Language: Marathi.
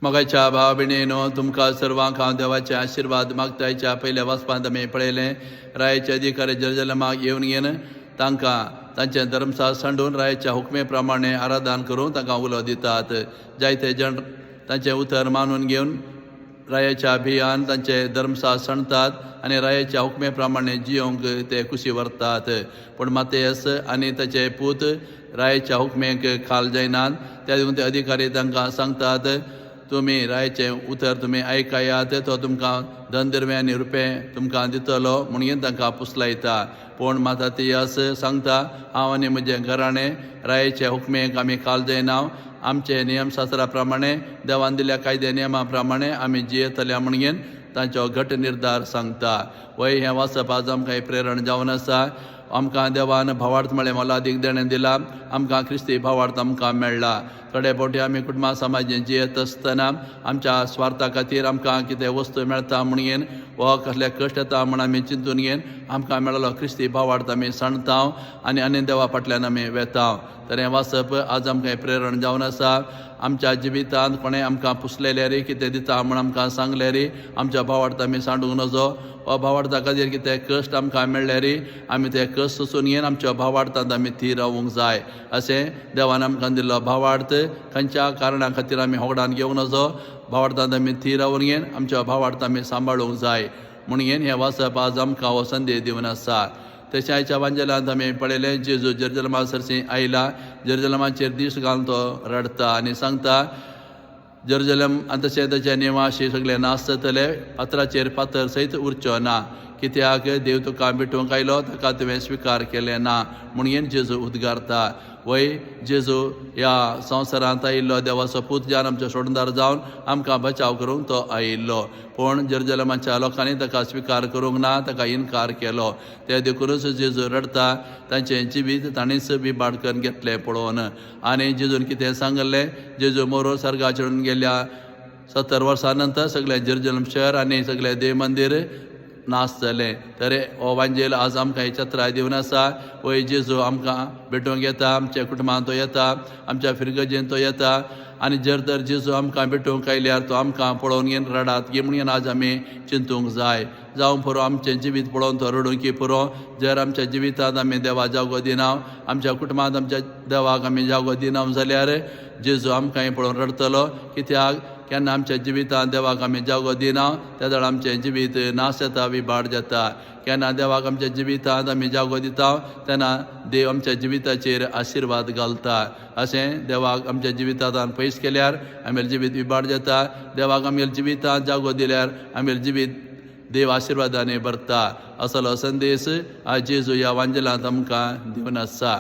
मोगाच्या भाव भयणीनो तुमकां सर्वांक हांव देवाचे आशिर्वाद मागतायच्या पयल्या वचपांत आमी पळयलें रायाचे अधिकारी जेरुसलेमाक येवन घेवन तांकां तांचें धर्मशाळ सांडून रायाच्या हुकमे प्रमाणे आराधन करून तांकां उलो दितात. जायते जण तांचें उतर मानून घेवन रायाच्या भियान तांचे धर्मशाळ सांडटात आनी रायाच्या हुकमे प्रमाणे जियोंक ते कुशी व्हरतात. पूण मातेयस आनी ताचे पूत रायाच्या हुकमेक खाल जायनात. त्या देखून ते अधिकारी तांकां सांगतात तुमी रायाचें उतर तुमी आयकायात तो तुमकां धनदिरवे आनी रुपये तुमकां दितलो म्हणून तांकां पुसलायता. पूण मातातियास सांगता हांव आनी म्हजें घराणें रायाचे हुकमेक आमी खाल जायना. आमचे नियमशास्त्रा प्रमाणे देवान दिल्ल्या कायदे नियमा प्रमाणे आमी जियेतल्या म्हणून तांचो घट निर्धार सांगता. वय हें वाचप आज आमकां प्रेरण जावन आसा. आमकां देवान भावार्थ म्हळें मोलादीक देणें दिलां. आमकां क्रिस्ती भावार्थ आमकां मेळ्ळा. थोडे फावटी आमी कुटुंबा समाजान जियेत आसतना आमच्या स्वार्था खातीर आमकां कितें वस्तू मेळटा म्हणून वा कसले कश्ट येता म्हण आमी चिंतून घेवन आमकां मेळ्ळो क्रिस्ती भावार्थ आमी सांडता आनी देवा फाटल्यान आमी वेता. तर हें वाचप आज आमकां प्रेरण जावन आसा. आमच्या जिवितांत कोणें आमकां पुसलेले रे कितें दिता म्हण आमकां सांगले रे आमच्या भावार्थ आमी सांडूंक नजो. वा भावार्था खातीर कितें कश्ट आमकां मेळ्ळे रे आमी ते कश्ट सोंसून घेवन आमच्या भावार्थांत आमी थीर रावूंक जाय. अशें देवान आमकां दिल्लो भावार्थ खंयच्या कारणा खातीर आमी होगडान घेवंक नजो. भावार्थांत आमी थीर रावून घेवन आमच्या भावार्थ आमी सांबाळूंक जाय म्हणून हें वाचप आज आमकां हो संदेश दिवन आसा. तशें आयच्या वांजेलांत आमी पळयलें जेजू जेरुसलेमा सरसी आयला. जेरुसलेमाचेर दीस घालून तो रडता आनी सांगता जेरुसलेम आनी तशें ताचे निवासी सगळे नाश जातले. फातराचेर फातर सयत उरच्यो ना कित्याक देव तुका भेटूंक आयलो ताका तुवें स्विकार केलें ना म्हणून जेजू उद्गारता. वय जेजू ह्या संवसारांत आयिल्लो देवाचो पूत जावन आमचो सोडूनदार जावन आमकां बचाव करूंक तो आयिल्लो. पूण जेरुसलेमाच्या लोकांनी ताका स्विकार करूंक ना ताका इन्कार केलो. ते देखूनच जेजू रडता. तांचें जिवीत ताणीच बिबाड करून घेतलें पळोवन. आनी जेजून कितें सांगलें जेजू मोरून सर्गा चडून गेल्या 70 वर्सां नंतर सगळें जेरुसलेम शहर आनी सगळें देव मंदीर नाश जालें. तर हो वांजेल आज आमकां छत्राय दिवन आसा. वय जेजू आमकां भेटूंक येता. आमच्या कुटुंबांत तो येता. आमच्या फिरगजेन तो येता. आनी जर तर जेजू आमकां भेटूंक आयल्यार तो आमकां पळोवन घेवन रडात गे म्हणून आज आमी चिंतूंक जाय. जावं पुरो आमचें जिवीत पळोवन तो रडूं की पुरो. जर आमच्या जिवितांत आमी देवा जागो दिना आमच्या कुटुंबांत आमच्या देवाक आमी जागो दिना जाल्यार जेजू आमकांय पळोवन रडतलो. कित्याक केन्ना आमच्या जिवितांत देवाक आमी जागो दिना त्या वेळार आमचें जिवीत नाश जाता विबाड जाता. केन्ना देवाक आमच्या जिवितांत आमी जागो दिता तेन्ना देव आमच्या जिविताचेर आशिर्वाद घालता. अशें देवाक आमच्या जिवितांत पयस केल्यार आमगेलें जिवीत विबाड जाता. देवाक आमगेल्या जिवितांत जागो दिल्यार आमगेलें जिवीत देव आशिर्वादाने भरता. असलो संदेश आज जेजू ह्या वांजेलांत आमकां दिवन आसा.